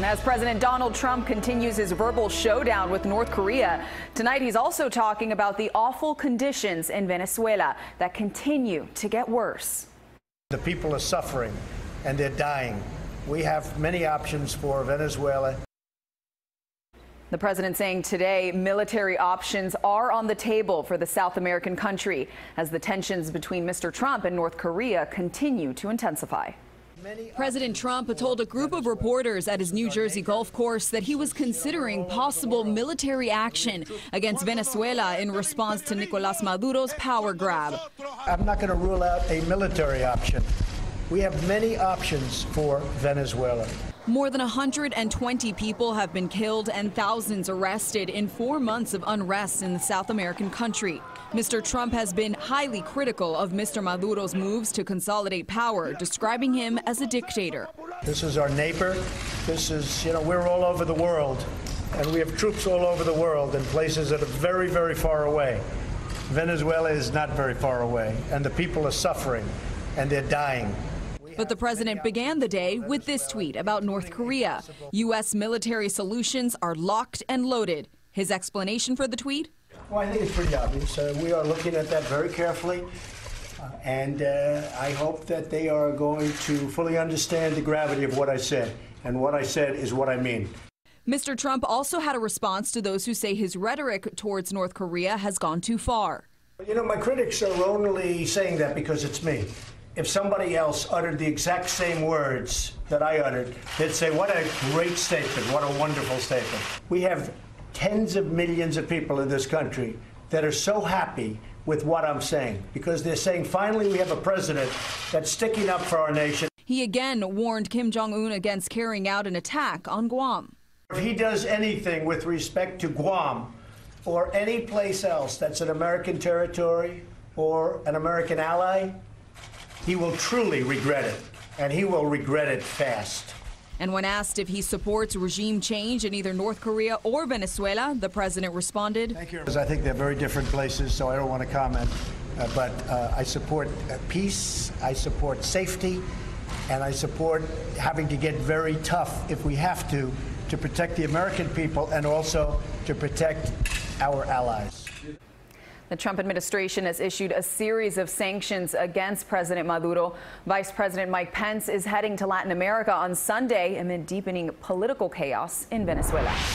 As President Donald Trump continues his verbal showdown with North Korea, tonight he's also talking about the awful conditions in Venezuela that continue to get worse. The people are suffering and they're dying. We have many options for Venezuela. The president saying today military options are on the table for the South American country as the tensions between Mr. Trump and North Korea continue to intensify. President Trump told a group of reporters at his New Jersey golf course that he was considering possible military action against Venezuela in response to Nicolás Maduro's power grab. I'm not going to rule out a military option. We have many options for Venezuela. More than 120 people have been killed and thousands arrested in 4 months of unrest in the South American country. Mr. Trump has been highly critical of Mr. Maduro's moves to consolidate power, describing him as a dictator. This is our neighbor. This is, we're all over the world, and we have troops all over the world in places that are very, very far away. Venezuela is not very far away, and the people are suffering, and they're dying. But the president began the day with this tweet about North Korea. U.S. military solutions are locked and loaded. His explanation for the tweet? Well, I think it's pretty obvious. We are looking at that very carefully, and I hope that they are going to fully understand the gravity of what I said. And what I said is what I mean. Mr. Trump also had a response to those who say his rhetoric towards North Korea has gone too far. My critics are only saying that because it's me. If somebody else uttered the exact same words that I uttered, they'd say, what a great statement, what a wonderful statement. We have tens of millions of people in this country that are so happy with what I'm saying, because they're saying, finally, we have a president that's sticking up for our nation. He again warned Kim Jong-un against carrying out an attack on Guam. If he does anything with respect to Guam or any place else that's an American territory or an American ally, he will truly regret it, and he will regret it fast. And when asked if he supports regime change in either North Korea or Venezuela, the president responded, Thank you. I think they're very different places, so I don't want to comment. But I support peace, I support safety, and I support having to get very tough if we have to protect the American people and also to protect our allies. The Trump administration has issued a series of sanctions against President Maduro. Vice President Mike Pence is heading to Latin America on Sunday amid deepening political chaos in Venezuela.